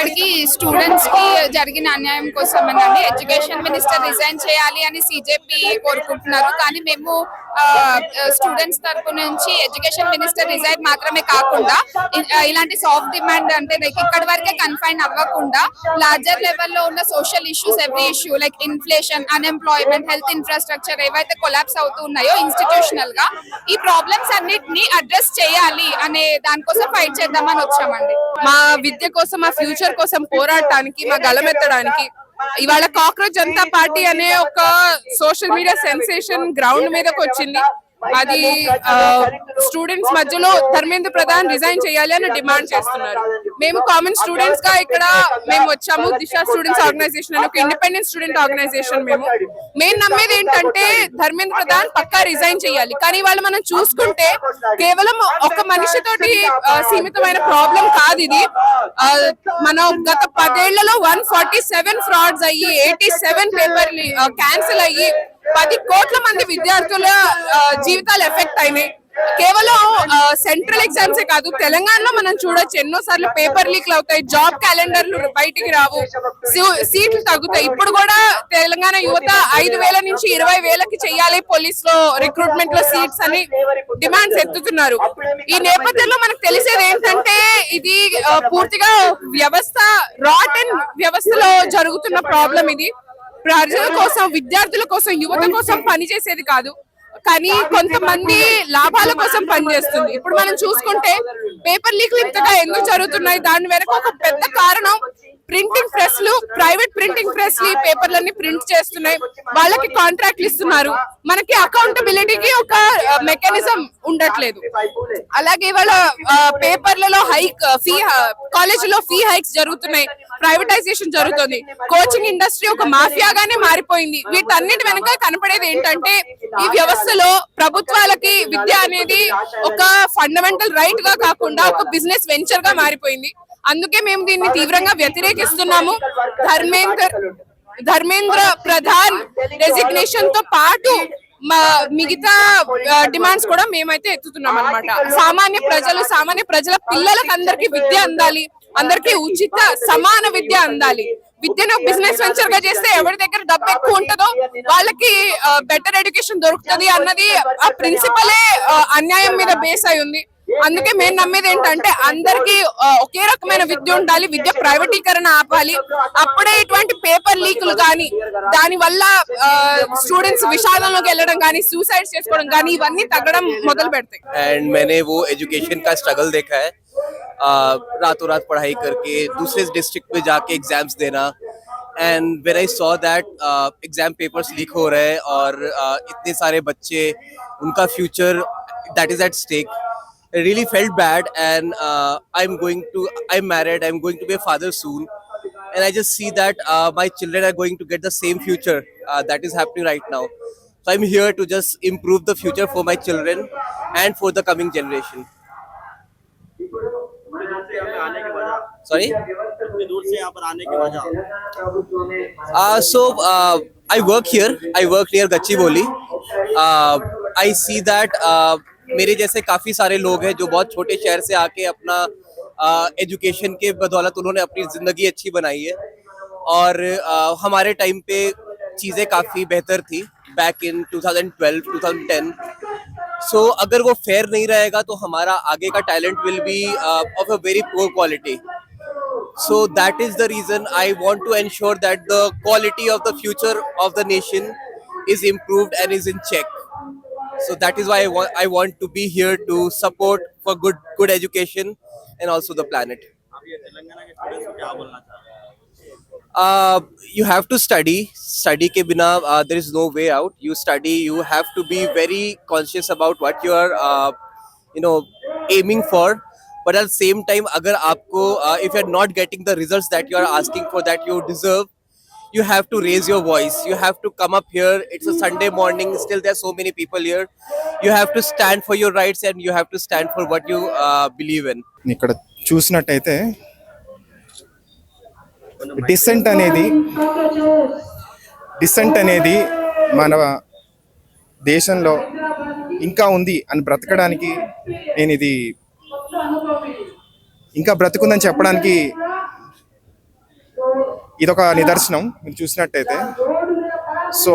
ఇక్కడికి స్టూడెంట్స్ కి జరిగిన అన్యాయం కోసమేనండి. ఎడ్యుకేషన్ మినిస్టర్ రిజైన్ చేయాలి అని సిజేపీ కోరుకుంటున్నారు. కానీ మేము స్టూడెంట్స్ తరపు నుంచి ఎడ్యుకేషన్ మినిస్టర్ రిజైన్ మాత్రమే కాకుండా ఇలాంటి సాఫ్ట్ డిమాండ్ అంటే లైక్ ఇక్కడ వరకే కన్ఫైన్ అవ్వకుండా లార్జర్ లెవెల్లో ఉన్న social issues, every issue like inflation, unemployment, health infrastructure ఏవైతే కొలాప్స్ అవుతూ ఉన్నాయో ఇన్స్టిట్యూషనల్ గా ఈ ప్రాబ్లమ్స్ అన్నిటిని అడ్రస్ చేయాలి అనే దానికోసం ఫైట్ చేద్దామని వచ్చామండి. మా విద్య కోసం, మా ఫ్యూచర్ కోసం పోరాడటానికి, మా గలమెత్తడానికి ఇవాళ కాక్రోచ్ జనతా పార్టీ అనే ఒక సోషల్ మీడియా సెన్సేషన్ గ్రౌండ్ మీదకి వచ్చింది. అది స్టూడెంట్స్ మధ్యలో ధర్మేంద్ర ప్రధాన్ రిజైన్ చేయాలి అని డిమాండ్ చేస్తున్నారు. మేము కామన్ స్టూడెంట్స్ గా ఇక్కడ మేము వచ్చాము. దిశ స్టూడెంట్స్ ఆర్గనైజేషన్ అని ఒక ఇండిపెండెంట్ స్టూడెంట్ ఆర్గనైజేషన్. మేము నమ్మేది ఏంటంటే ధర్మేంద్ర ప్రధాన్ పక్కా రిజైన్ చేయాలి. కానీ వాళ్ళు మనం చూసుకుంటే కేవలం ఒక మనిషితోటి సీమితమైన ప్రాబ్లం కాదు ఇది. మనం గత 10 ఏళ్లలో 147 ఫ్రాడ్స్ అయ్యి 87 పేపర్లు క్యాన్సిల్ అయ్యి 10 కోట్ల మంది విద్యార్థుల జీవితాలు ఎఫెక్ట్ అయినాయి. కేవలం సెంట్రల్ ఎగ్జామ్స్ కాదు, తెలంగాణలో మనం చూడొచ్చు ఎన్నోసార్లు పేపర్ లీక్లు అవుతాయి, జాబ్ క్యాలెండర్లు బయటికి రావు, సీట్లు తగ్గుతాయి. ఇప్పుడు కూడా తెలంగాణ యువత 5,000 నుంచి 20,000కి చెయ్యాలి పోలీస్ లో రిక్రూట్మెంట్ లో సీట్స్ అని డిమాండ్స్ ఎత్తుతున్నారు. ఈ నేపథ్యంలో మనకు తెలిసేది ఏంటంటే ఇది పూర్తిగా వ్యవస్థ రాటన్ వ్యవస్థలో జరుగుతున్న ప్రాబ్లం. ఇది ప్రజల కోసం, విద్యార్థుల కోసం, యువత కోసం పనిచేసేది కాదు, కానీ కొంతమంది లాభాల కోసం పనిచేస్తుంది. ఇప్పుడు మనం చూసుకుంటే పేపర్ లీక్లు ఇంతగా ఎందుకు జరుగుతున్నాయి, దాని వెనక ఒక పెద్ద కారణం ప్రింటింగ్ ప్రెస్లు, ప్రైవేట్ ప్రింటింగ్ ప్రెస్లు ఈ పేపర్లన్నీ ప్రింట్ చేస్తున్నాయి, వాళ్ళకి కాంట్రాక్ట్లు ఇస్తున్నారు. మనకి అకౌంటబిలిటీకి ఒక మెకానిజం ఉండట్లేదు. అలాగే వాళ్ళ పేపర్లలో కాలేజీలో ఫీ హైక్స్ జరుగుతున్నాయి, ప్రైవేటైజేషన్ జరుగుతుంది, కోచింగ్ ఇండస్ట్రీ ఒక మాఫియాగానే మారిపోయింది. వీటన్నిటి వెనక కనపడేది ఏంటంటే ఈ వ్యవస్థలో ప్రభుత్వాలకి విద్య అనేది ఒక ఫండమెంటల్ రైట్ గా కాకుండా ఒక బిజినెస్ వెంచర్ గా మారిపోయింది. అందుకే మేము దీన్ని తీవ్రంగా వ్యతిరేకిస్తున్నాము. ధర్మేంద్ర ప్రధాన్ రెసిగ్నేషన్ తో పాటు మిగతా డిమాండ్స్ కూడా మేమైతే ఎత్తుతున్నాం అన్నమాట. సామాన్య ప్రజల పిల్లలకు అందరికీ విద్య అందాలి, అందరికీ ఉచిత సమాన విద్య అందాలి. విద్యను బిజినెస్ వెంచర్ గా చేస్తే ఎవరి దగ్గర డబ్బు ఎక్కువ ఉంటుందో వాళ్ళకి బెటర్ ఎడ్యుకేషన్ దొరుకుతుంది అన్నది ఆ ప్రిన్సిపలే అన్యాయం మీద బేస్ అయి ఉంది. అందుకే మేము నమ్మేది ఏంటంటే అందరికి ఒకే రకమైన విద్య ఉండాలి, విద్య ప్రైవేటీకరణ ఆపాలి. అప్పుడే ఇటువంటి పేపర్ లీకులు కానీ, దాని వల్ల స్టూడెంట్స్ విషాదంలోకి వెళ్ళడం కానీ, సూసైడ్ చేసుకోవడం కానీ ఇవన్నీ తగ్గడం మొదలు పెడతాయి. एंड मैंने वो एजुकेशन का स्ट्रगल देखा है, रातों रात पढ़ाई करके दूसरे डिस्ट्रिक्ट में जाके एग्जाम्स देना. And when I saw that exam papers leak हो रहे हैं और इतने सारे बच्चे, उनका future that is at stake, I really felt bad. And I'm married, I'm going to be a father soon, and I just see that my children are going to get the same future that is happening right now. So I'm here to just improve the future for my children and for the coming generation. Sorry? दूर से यहाँ पर आने की वजह? So I work here. I work near Gachibowli. I see that मेरे जैसे काफी सारे लोग हैं जो बहुत छोटे शहर से आके अपना एजुकेशन के बदौलत उन्होंने अपनी जिंदगी अच्छी बनाई है. और हमारे टाइम पे चीजें काफी बेहतर थी बैक इन 2012-2010. सो अगर वो फेयर नहीं रहेगा तो हमारा आगे का talent will be of a very poor quality. So that is the reason I want to ensure that the quality of the future of the nation is improved and is in check. So that is why I want to be here to support for good education and also the planet. आप ये तेलंगाना के students को क्या बोलना चाह रहे हैं? You have to study के बिना there is no way out. You study, you have to be very conscious about what you are aiming for. But at the same time, अगर आपको if you are not getting the results that you are asking for, that you deserve, you have to raise your voice. You have to come up here. It's a Sunday morning, still there are so many people here. You have to stand for your rights and you have to stand for what you believe in. ఇక్కడ చూసినట్టయితే decent అనేది మన దేశంలో ఇంకా ఉంది అని బ్రతకడానికి, నేను ఇది ఇంకా బ్రతుకుందని చెప్పడానికి ఇదొక నిదర్శనం మీరు చూసినట్టయితే. So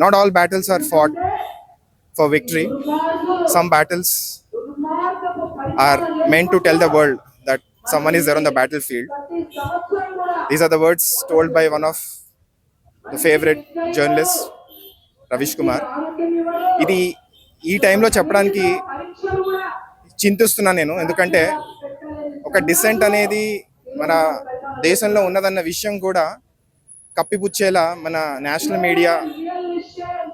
not all battles are fought for victory. Some battles are meant to tell the world that someone is there on the battlefield. These are the words told by one of the favorite journalists, Ravish Kumar. ఇది ఈ టైంలో చెప్పడానికి చింతిస్తున్నాను నేను, ఎందుకంటే ఒక decent అనేది మన దేశంలో ఉన్నదన్న విషయం కూడా కప్పిపుచ్చేలా మన నేషనల్ మీడియా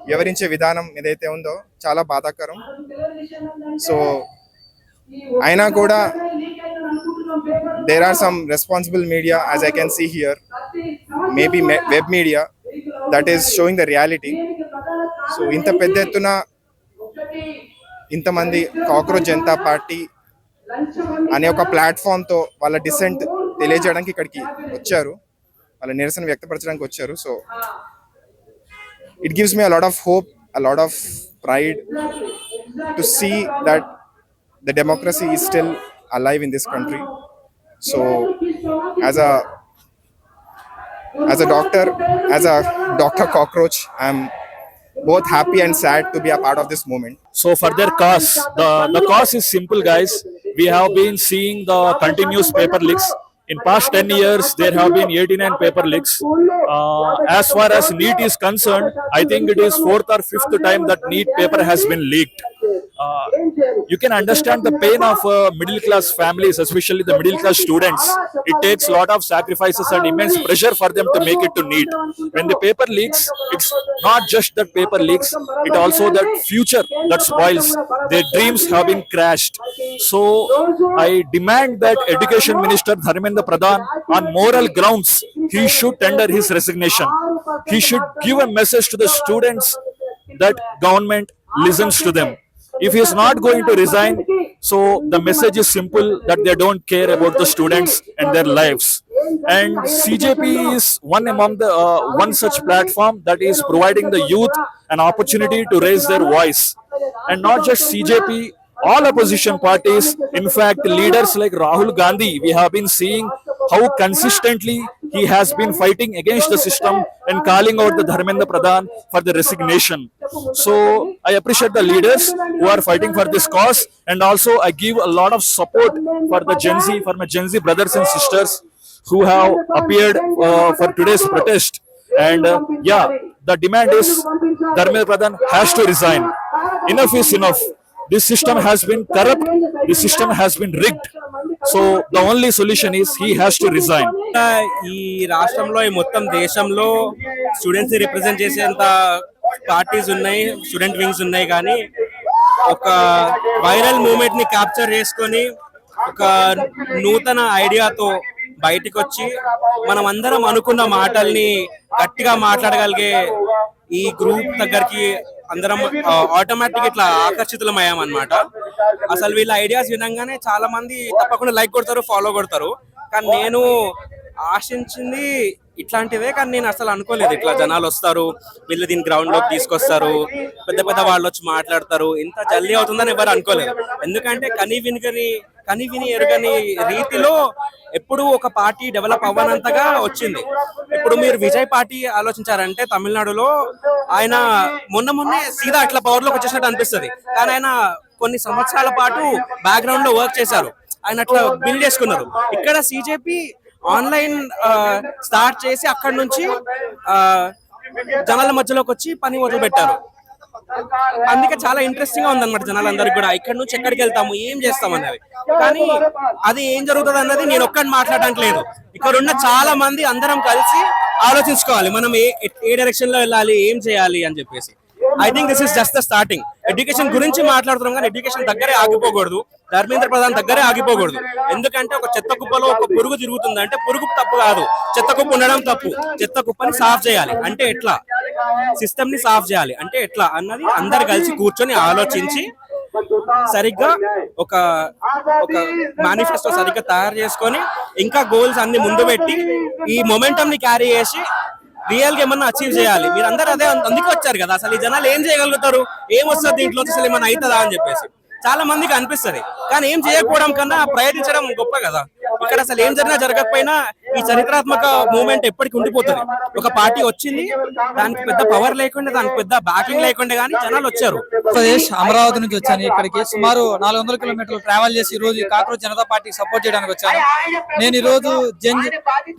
వివరించే విధానం ఏదైతే ఉందో చాలా బాధాకరం. సో అయినా కూడా there are some responsible media, as I can see here, maybe web media, that is showing the reality. So ఇంత పెద్ద ఎత్తున ఇంతమంది కాక్రోచ్ జనతా పార్టీ అనే ఒక ప్లాట్ఫామ్తో వాళ్ళ డిసెంట్ తెలియజేయడానికి ఇక్కడికి వచ్చారు, వాళ్ళ నిరసన వ్యక్తపరచడానికి వచ్చారు. So it gives me a lot of hope, a lot of pride to see that the democracy is still alive in this country. So as a doctor, as a Dr. Cockroach, I'm both happy and sad to be a part of this movement. So for their cause, the cause is simple, guys. We have been seeing the continuous paper leaks. In past 10 years, there have been 89 paper leaks. As far as NEET is concerned, I think it is 4th or 5th time that NEET paper has been leaked. You can understand the pain of middle class families, especially the middle class students. It takes a lot of sacrifices and immense pressure for them to make it to NEET. When the paper leaks, it's not just that paper leaks, it also that future that spoils. Their dreams have been crashed. So I demand that Education Minister Dharmendra Pradhan, on moral grounds, he should tender his resignation. He should give a message to the students that government listens to them. If he is not going to resign, so the message is simple, that they don't care about the students and their lives. And CJP is one among the one such platform that is providing the youth an opportunity to raise their voice. And not just CJP, all opposition parties, in fact leaders like Rahul Gandhi, we have been seeing how consistently he has been fighting against the system and calling out the Dharmendra Pradhan for the resignation. So I appreciate the leaders who are fighting for this cause, and also I give a lot of support for the Gen Z, for my Gen Z brothers and sisters who have appeared for today's protest. And the demand is Dharmendra Pradhan has to resign. Enough is enough. This system has been corrupt, this system has been rigged. So the only solution is he has to resign. ఈ రాష్ట్రంలో ఈ మొత్తం దేశంలో students represent చేసేంత parties ఉన్నాయి, student wings ఉన్నాయి, కానీ ఒక వైరల్ మూమెంట్ ని క్యాప్చర్ చేసుకొని ఒక నూతన ఐడియాతో బయటికి వచ్చి మనం అందరం అనుకున్న మాటల్ని గట్టిగా మాట్లాడగలిగే ఈ గ్రూప్ దగ్గరికి అందరం ఆటోమేటిక్ ఇట్లా ఆకర్షితులమయ్యాం అన్నమాట. అసలు వీళ్ళ ఐడియాస్ వినంగానే చాలా మంది తప్పకుండా లైక్ కొడతారు, ఫాలో కొడతారు. కానీ నేను ఆశించింది ఇట్లాంటివే, కానీ నేను అసలు అనుకోలేదు ఇట్లా జనాలు వస్తారు, వీళ్ళు దీన్ని గ్రౌండ్ లోకి తీసుకొస్తారు, పెద్ద పెద్ద వాళ్ళు వచ్చి మాట్లాడతారు, ఇంత జల్దీ అవుతుందని ఎవరు అనుకోలేదు. ఎందుకంటే కని విని ఎరుగని రీతిలో ఎప్పుడు ఒక పార్టీ డెవలప్ అవ్వనంతగా వచ్చింది. ఇప్పుడు మీరు విజయ్ పార్టీ ఆలోచించారంటే తమిళనాడులో ఆయన మొన్నే సీదా అట్లా పవర్ లోకి వచ్చేసినట్టు అనిపిస్తుంది, కానీ ఆయన కొన్ని సంవత్సరాల పాటు బ్యాక్గ్రౌండ్ లో వర్క్ చేశారు, ఆయన అట్లా బిల్డ్ చేసుకున్నారు. ఇక్కడ సిజేపీ ఆన్లైన్ స్టార్ట్ చేసి అక్కడి నుంచి జనాల మధ్యలోకి వచ్చి పని మొదలు పెట్టారు. అందుకే చాలా ఇంట్రెస్టింగ్ గా ఉందన్నమాట జనాలందరికీ కూడా, ఇక్కడ నుంచి ఎక్కడికి వెళ్తాము, ఏం చేస్తాం అన్నది. కానీ అది ఏం జరుగుతుంది అన్నది నేను ఒక్కడిని మాట్లాడడానికి లేదు, ఇక్కడ ఉన్న చాలా మంది అందరం కలిసి ఆలోచించుకోవాలి మనం ఏ డైరెక్షన్ లో వెళ్ళాలి, ఏం చేయాలి అని చెప్పేసి. I think this is just the starting. Education గురించి మాట్లాడుతున్నాం కానీ ఎడ్యుకేషన్ దగ్గరే ఆగిపోకూడదు, ధర్మేంద్ర ప్రధాన్ దగ్గరే ఆగిపోకూడదు. ఎందుకంటే ఒక చెత్త కుప్పలో ఒక పురుగు తిరుగుతుంది అంటే పురుగు తప్పు కాదు, చెత్త కుప్ప ఉండడం తప్పు. చెత్త కుప్పని సాఫ్ చేయాలి అంటే ఎట్లా, సిస్టమ్ ని సాఫ్ చేయాలి అంటే ఎట్లా అన్నది అందరు కలిసి కూర్చొని ఆలోచించి సరిగ్గా ఒక మేనిఫెస్టో సరిగ్గా తయారు చేసుకొని ఇంకా గోల్స్ అన్ని ముందు పెట్టి ఈ మొమెంటం ని క్యారీ చేసి రియల్ గా ఏమన్నా అచీవ్ చేయాలి. మీరు అందరూ అదే అందుకే వచ్చారు కదా. అసలు ఈ జనాలు ఏం చేయగలుగుతారు, ఏం వస్తుంది దీంట్లో, అసలు ఏమన్నా అవుతుందా అని చెప్పేసి చాలా మందికి అనిపిస్తుంది. కానీ ఏం చేయకపోవడం కన్నా ప్రయత్నించడం గొప్ప కదా. ఇక్కడ అసలు ఏం జరిగినా జరగకపోయినా ఈ చరిత్రాత్మక మూమెంట్ ఎప్పటికి ఉండిపోతుంది. ఒక పార్టీ వచ్చింది, దానికి పెద్ద పవర్ లేకుండా, దానికి పెద్ద బ్యాకింగ్ లేకుండా కానీ జనాలు వచ్చారు. ఆంధ్రప్రదేశ్ అమరావతి నుంచి వచ్చాను. ఇక్కడికి సుమారు 400 కిలోమీటర్లు ట్రావెల్ చేసి ఈ రోజు ఈ కాక్రోచ్ జనతా పార్టీకి సపోర్ట్ చేయడానికి వచ్చాను. నేను ఈ రోజు జన్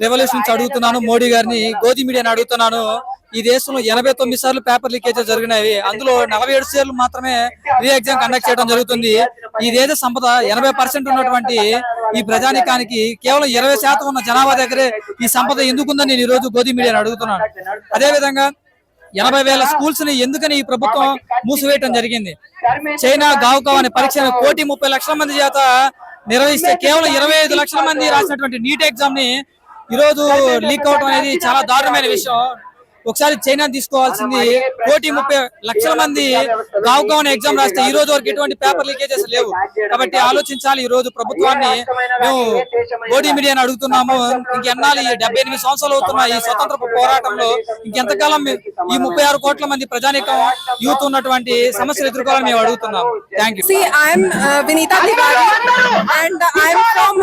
రెవల్యూషన్ నుంచి అడుగుతున్నాను, మోడీ గారిని, గోధి మీడియాని అడుగుతున్నాను. ఈ దేశంలో 89 సార్లు పేపర్ లీకేజెస్ జరిగినవి, అందులో 47 సార్లు మాత్రమే రీ ఎగ్జామ్ కండక్ట్ చేయడం జరుగుతుంది. ఈ దేశ సంపద 80% ఉన్నటువంటి ఈ ప్రజానికానికి కేవలం 20% ఉన్న జనాభా దగ్గరే ఈ సంపద ఎందుకుందని నేను ఈ రోజు గోధి మీడియాని అడుగుతున్నాను. అదే విధంగా 80,000 స్కూల్స్ ని ఎందుకని ఈ ప్రభుత్వం మూసివేయటం జరిగింది? చైనా గావ్కావ్ అనే పరీక్షను 1,30,00,000 మంది చేత నిర్వహిస్తే కేవలం 25 లక్షల మంది రాసినటువంటి నీట్ ఎగ్జామ్ ని ఈ రోజు లీక్ అవడం అనేది చాలా దారుణమైన విషయం. ఒకసారి చైనా తీసుకోవాల్సింది, 1,30,00,000 మంది గావ్కావ్ అనే ఎగ్జామ్ రాస్తే ఈ రోజు వరకు ఎటువంటి పేపర్ లీకేజెస్ లేవు. కాబట్టి ఆలోచించాలి. ఈ రోజు ప్రభుత్వాన్ని మేము గోధి మీడియాని అడుగుతున్నాము, ఇంకెన్నాళ్ళు ఈ 78 సంవత్సరాలు అవుతున్న ఈ స్వతంత్ర పోరాటంలో ఇంకెంతకాలం ఈ 36 కోట్ల మంది ప్రజానీకం యూత్ ఉన్నటువంటి సమస్యలు ఎదుర్కోవాలని మేము అడుగుతున్నాము. Thank you. See, I'm Vinita Tiwari, and I'm from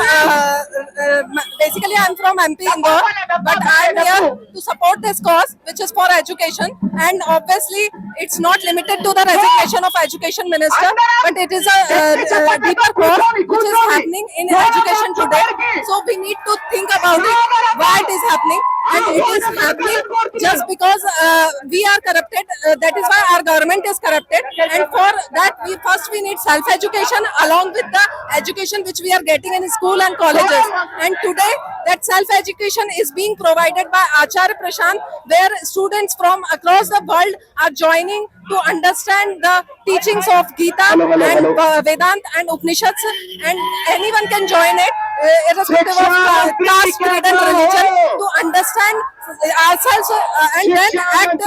basically I'm from MP Indore, but I'm here to support this cause, which is for education. And obviously, it's not limited to the resignation of Education Minister, but it is a deeper cause which is happening in education today. So we need to think about it, why it is happening, and it is happening just because we are corrupted. That is why our government is corrupted, and for that we need self-education along with the education which we are getting in school and colleges. And today that self-education is being provided by Acharya Prashant, where students from across the world are joining to understand the teachings of Gita and Vedanta and Upanishads, and anyone can join it irrespective of caste, creed and religion, to understand ourselves and then act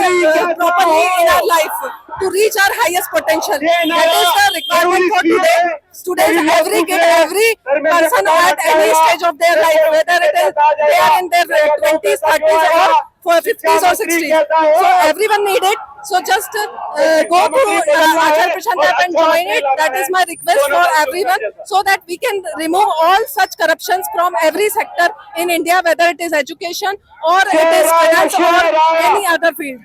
properly in our life to reach our highest potential. That is the requirement for today. Students, every kid, every person at any stage of their life, whether it is they are in their 20s, 30s or for 50s or 60s. So everyone need it. So just go to Acharya Prashant app and join it. That is my request for everyone, so that we can remove all such corruptions from every sector in India, whether it is education or it is finance or any other field.